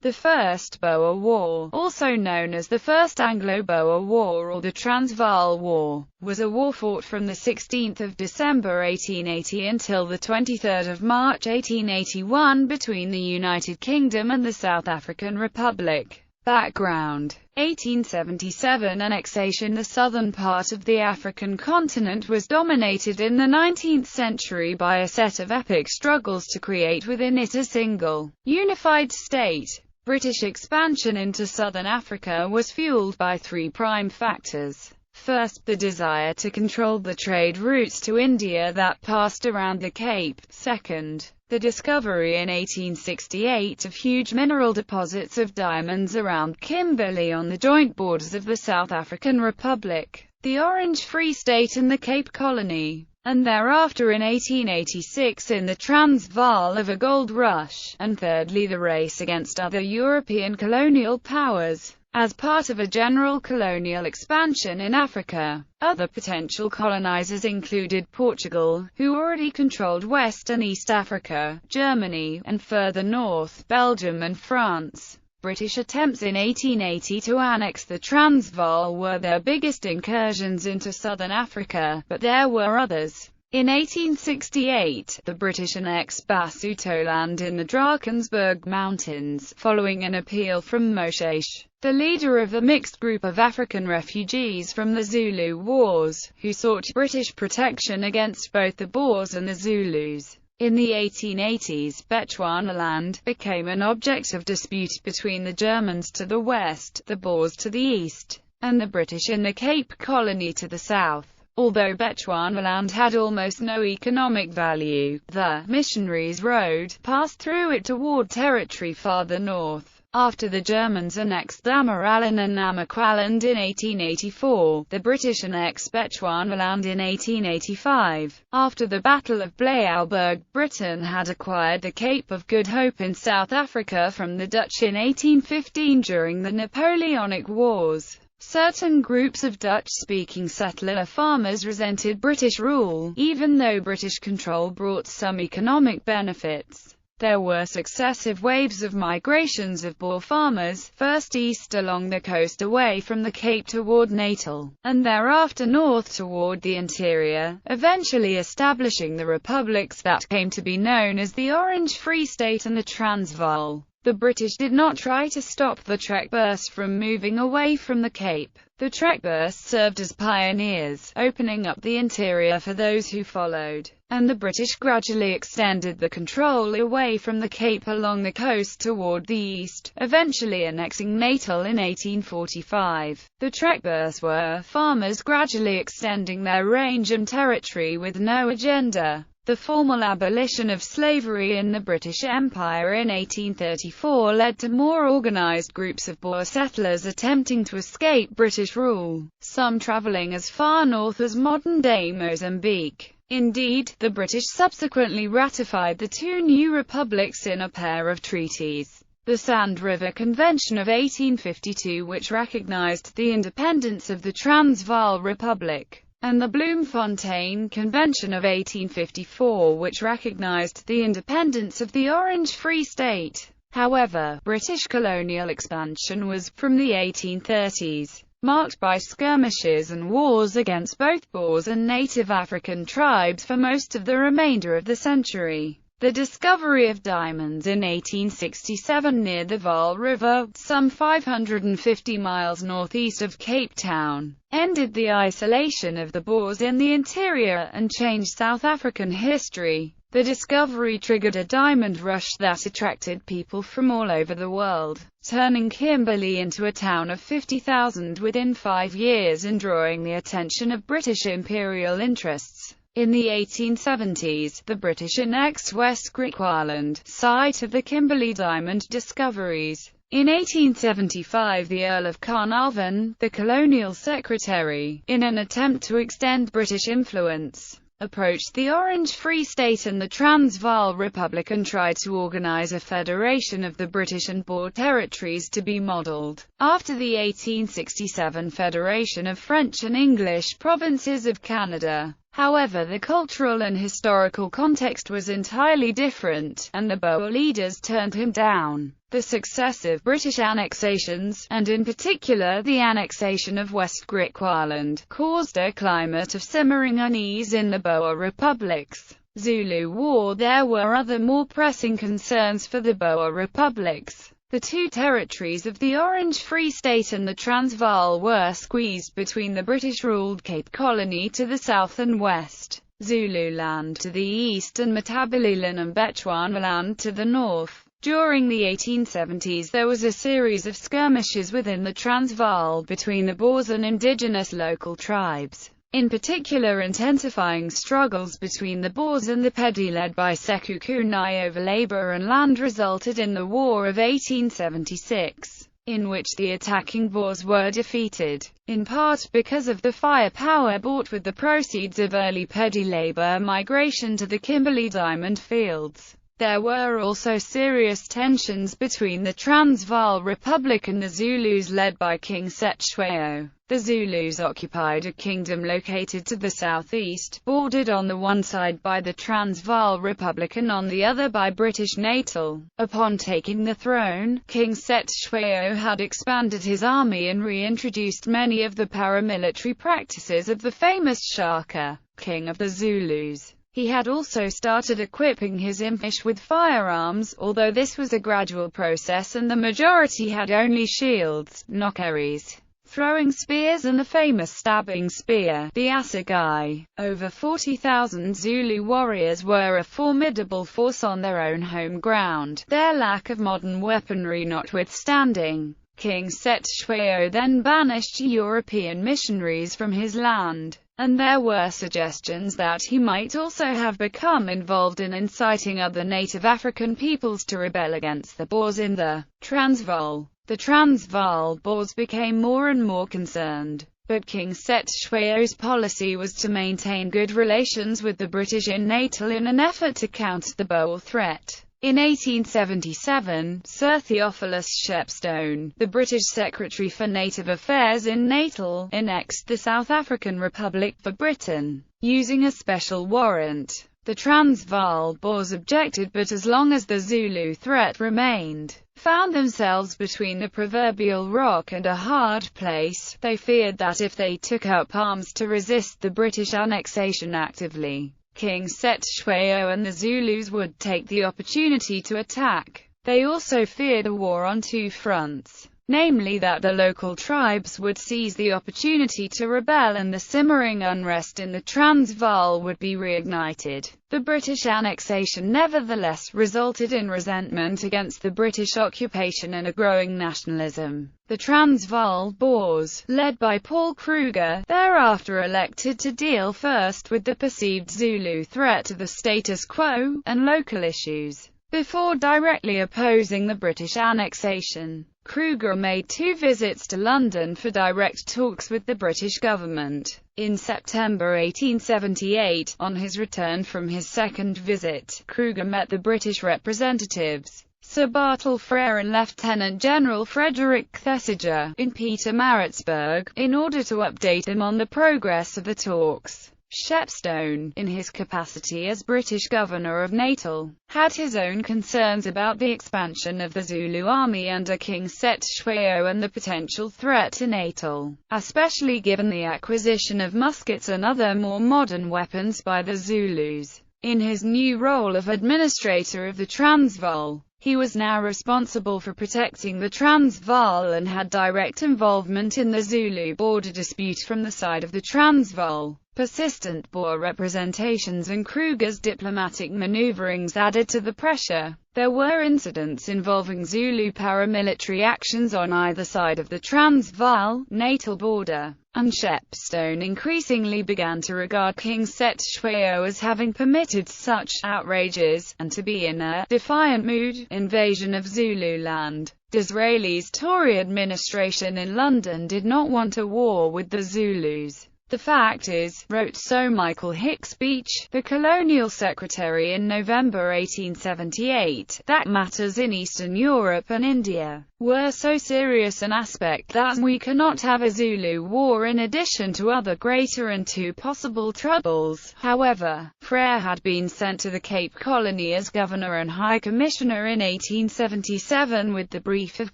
The First Boer War, also known as the First Anglo-Boer War or the Transvaal War, was a war fought from the 16th of December 1880 until the 23rd of March 1881 between the United Kingdom and the South African Republic. Background: 1877 annexation. The southern part of the African continent was dominated in the 19th century by a set of epic struggles to create within it a single, unified state. British expansion into southern Africa was fueled by three prime factors. First, the desire to control the trade routes to India that passed around the Cape. Second, the discovery in 1868 of huge mineral deposits of diamonds around Kimberley on the joint borders of the South African Republic, the Orange Free State and the Cape Colony, and thereafter in 1886 in the Transvaal of a gold rush, and thirdly the race against other European colonial powers. As part of a general colonial expansion in Africa, other potential colonizers included Portugal, who already controlled West and East Africa, Germany, and further north, Belgium and France. British attempts in 1880 to annex the Transvaal were their biggest incursions into southern Africa, but there were others. In 1868, the British annexed Basutoland in the Drakensberg Mountains, following an appeal from Moshesh, the leader of a mixed group of African refugees from the Zulu Wars, who sought British protection against both the Boers and the Zulus. In the 1880s, Bechuanaland became an object of dispute between the Germans to the west, the Boers to the east, and the British in the Cape Colony to the south. Although Bechuanaland had almost no economic value, the missionaries' road passed through it toward territory farther north. After the Germans annexed Damaralan and Namaqualand in 1884, the British annexed Bechuanaland in 1885. After the Battle of Bleiauberg, Britain had acquired the Cape of Good Hope in South Africa from the Dutch in 1815 during the Napoleonic Wars. Certain groups of Dutch-speaking settler farmers resented British rule, even though British control brought some economic benefits. There were successive waves of migrations of Boer farmers, first east along the coast away from the Cape toward Natal, and thereafter north toward the interior, eventually establishing the republics that came to be known as the Orange Free State and the Transvaal. The British did not try to stop the Trekboers from moving away from the Cape. The Trekboers served as pioneers, opening up the interior for those who followed, and the British gradually extended the control away from the Cape along the coast toward the east, eventually annexing Natal in 1845. The Trekboers were farmers gradually extending their range and territory with no agenda. The formal abolition of slavery in the British Empire in 1834 led to more organized groups of Boer settlers attempting to escape British rule, some traveling as far north as modern-day Mozambique. Indeed, the British subsequently ratified the two new republics in a pair of treaties. The Sand River Convention of 1852, which recognized the independence of the Transvaal Republic, and the Bloemfontein Convention of 1854, which recognized the independence of the Orange Free State. However, British colonial expansion was, from the 1830s, marked by skirmishes and wars against both Boers and native African tribes for most of the remainder of the century. The discovery of diamonds in 1867 near the Vaal River, some 550 miles northeast of Cape Town, ended the isolation of the Boers in the interior and changed South African history. The discovery triggered a diamond rush that attracted people from all over the world, turning Kimberley into a town of 50,000 within 5 years and drawing the attention of British imperial interests. In the 1870s, the British annexed West Griqualand, site of the Kimberley diamond discoveries. In 1875, the Earl of Carnarvon, the colonial secretary, in an attempt to extend British influence, approached the Orange Free State and the Transvaal Republic and tried to organize a federation of the British and Boer territories to be modelled after the 1867 Federation of French and English Provinces of Canada. However, the cultural and historical context was entirely different, and the Boer leaders turned him down. The successive British annexations, and in particular the annexation of West Griqualand, caused a climate of simmering unease in the Boer republics. Zulu War. There were other more pressing concerns for the Boer republics. The two territories of the Orange Free State and the Transvaal were squeezed between the British-ruled Cape Colony to the south and west, Zululand to the east, and Matabeleland and Bechuanaland to the north. During the 1870s there was a series of skirmishes within the Transvaal between the Boers and indigenous local tribes. In particular, intensifying struggles between the Boers and the Pedi led by Sekou Kunai over labour and land resulted in the War of 1876, in which the attacking Boers were defeated, in part because of the firepower bought with the proceeds of early Pedi labour migration to the Kimberley diamond fields. There were also serious tensions between the Transvaal Republic and the Zulus led by King Cetshwayo. The Zulus occupied a kingdom located to the southeast, bordered on the one side by the Transvaal Republic and on the other by British Natal. Upon taking the throne, King Cetshwayo had expanded his army and reintroduced many of the paramilitary practices of the famous Shaka, king of the Zulus. He had also started equipping his Impish with firearms, although this was a gradual process and the majority had only shields, knockeries, throwing spears and the famous stabbing spear, the assegai. Over 40,000 Zulu warriors were a formidable force on their own home ground, their lack of modern weaponry notwithstanding. King Cetshwayo then banished European missionaries from his land, and there were suggestions that he might also have become involved in inciting other native African peoples to rebel against the Boers in the Transvaal. The Transvaal Boers became more and more concerned, but King Cetshwayo's policy was to maintain good relations with the British in Natal in an effort to counter the Boer threat. In 1877, Sir Theophilus Shepstone, the British Secretary for Native Affairs in Natal, annexed the South African Republic for Britain, using a special warrant. The Transvaal Boers objected, but as long as the Zulu threat remained, found themselves between the proverbial rock and a hard place. They feared that if they took up arms to resist the British annexation actively, King Cetshwayo and the Zulus would take the opportunity to attack. They also feared a war on two fronts, namely that the local tribes would seize the opportunity to rebel and the simmering unrest in the Transvaal would be reignited. The British annexation nevertheless resulted in resentment against the British occupation and a growing nationalism. The Transvaal Boers, led by Paul Kruger, thereafter elected to deal first with the perceived Zulu threat to the status quo and local issues, before directly opposing the British annexation. Kruger made 2 visits to London for direct talks with the British government. In September 1878, on his return from his second visit, Kruger met the British representatives, Sir Bartle Frere and Lieutenant General Frederick Thesiger, in Pietermaritzburg, in order to update him on the progress of the talks. Shepstone, in his capacity as British Governor of Natal, had his own concerns about the expansion of the Zulu army under King Cetshwayo and the potential threat to Natal, especially given the acquisition of muskets and other more modern weapons by the Zulus. In his new role of administrator of the Transvaal, he was now responsible for protecting the Transvaal and had direct involvement in the Zulu border dispute from the side of the Transvaal. Persistent Boer representations and Kruger's diplomatic maneuverings added to the pressure. There were incidents involving Zulu paramilitary actions on either side of the Transvaal-Natal border, and Shepstone increasingly began to regard King Cetshwayo as having permitted such outrages, and to be in a defiant mood. Invasion of Zululand. Disraeli's Tory administration in London did not want a war with the Zulus. "The fact is," wrote Sir Michael Hicks Beach, the colonial secretary in November 1878, "that matters in Eastern Europe and India were so serious an aspect that we cannot have a Zulu war in addition to other greater and two possible troubles." However, Frere had been sent to the Cape Colony as Governor and High Commissioner in 1877 with the brief of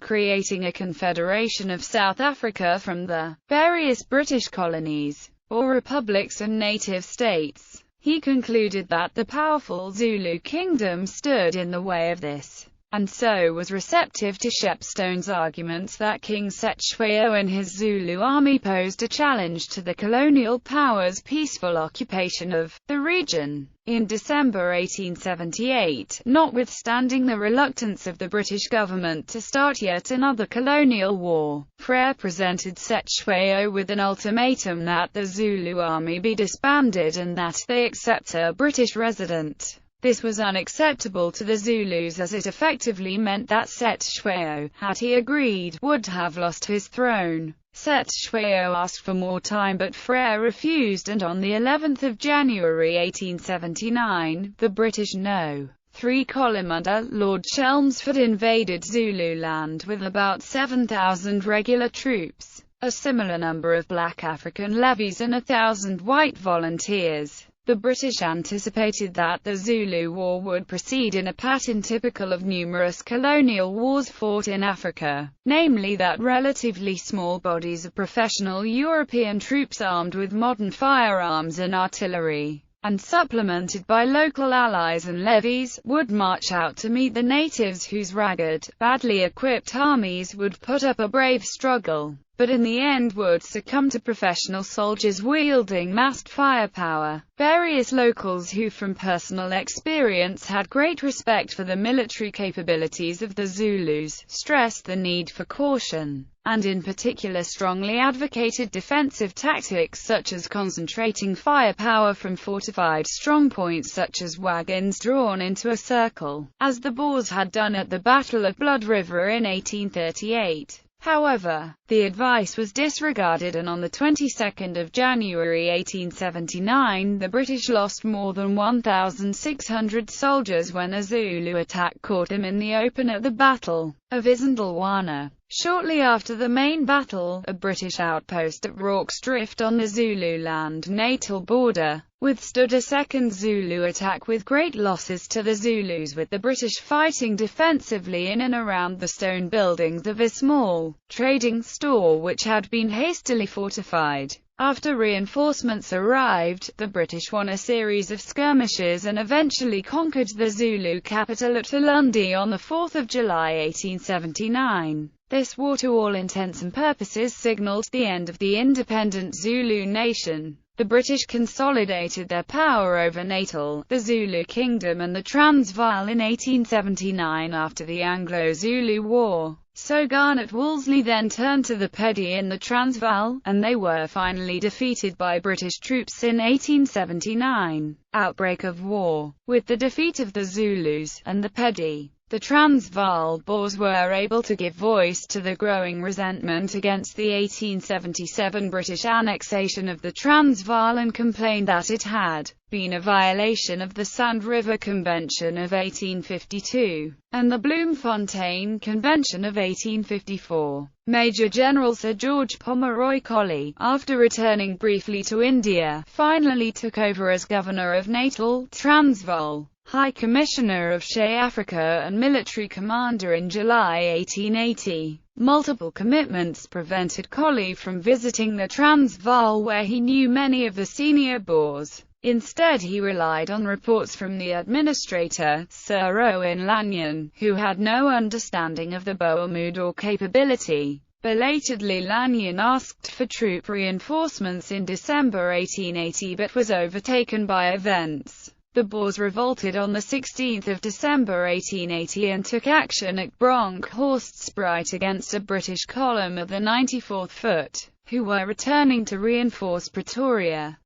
creating a confederation of South Africa from the various British colonies, or republics and native states. He concluded that the powerful Zulu kingdom stood in the way of this, and so was receptive to Shepstone's arguments that King Cetshwayo and his Zulu army posed a challenge to the colonial powers' peaceful occupation of the region. In December 1878, notwithstanding the reluctance of the British government to start yet another colonial war, Frere presented Cetshwayo with an ultimatum that the Zulu army be disbanded and that they accept a British resident. This was unacceptable to the Zulus as it effectively meant that Cetshwayo, had he agreed, would have lost his throne. Cetshwayo asked for more time but Frere refused, and on the 11th of January 1879, the British No. 3 column under Lord Chelmsford invaded Zululand with about 7,000 regular troops, a similar number of black African levies and 1,000 white volunteers. The British anticipated that the Zulu War would proceed in a pattern typical of numerous colonial wars fought in Africa, namely that relatively small bodies of professional European troops armed with modern firearms and artillery, and supplemented by local allies and levies, would march out to meet the natives whose ragged, badly equipped armies would put up a brave struggle, but in the end would succumb to professional soldiers wielding massed firepower. Various locals who from personal experience had great respect for the military capabilities of the Zulus, stressed the need for caution, and in particular strongly advocated defensive tactics such as concentrating firepower from fortified strongpoints such as wagons drawn into a circle, as the Boers had done at the Battle of Blood River in 1838. However, the advice was disregarded, and on the 22nd of January 1879, the British lost more than 1,600 soldiers when a Zulu attack caught them in the open at the Battle of Isandlwana. Shortly after the main battle, a British outpost at Rorke's Drift on the Zululand-Natal border withstood a second Zulu attack with great losses to the Zulus, with the British fighting defensively in and around the stone buildings of a small trading store which had been hastily fortified. After reinforcements arrived, the British won a series of skirmishes and eventually conquered the Zulu capital at Ulundi on the 4th of July 1879. This war to all intents and purposes signaled the end of the independent Zulu nation. The British consolidated their power over Natal, the Zulu Kingdom and the Transvaal in 1879 after the Anglo-Zulu War. So Garnet Wolseley then turned to the Pedi in the Transvaal, and they were finally defeated by British troops in 1879. Outbreak of war. With the defeat of the Zulus and the Pedi, the Transvaal Boers were able to give voice to the growing resentment against the 1877 British annexation of the Transvaal and complained that it had been a violation of the Sand River Convention of 1852, and the Bloemfontein Convention of 1854. Major General Sir George Pomeroy Colley, after returning briefly to India, finally took over as Governor of Natal, Transvaal, High Commissioner of Shea Africa and Military Commander in July 1880. Multiple commitments prevented Colley from visiting the Transvaal, where he knew many of the senior Boers. Instead he relied on reports from the administrator, Sir Owen Lanyon, who had no understanding of the Boer mood or capability. Belatedly Lanyon asked for troop reinforcements in December 1880 but was overtaken by events. The Boers revolted on 16 December 1880 and took action at Bronkhorstspruit against a British column of the 94th Foot, who were returning to reinforce Pretoria.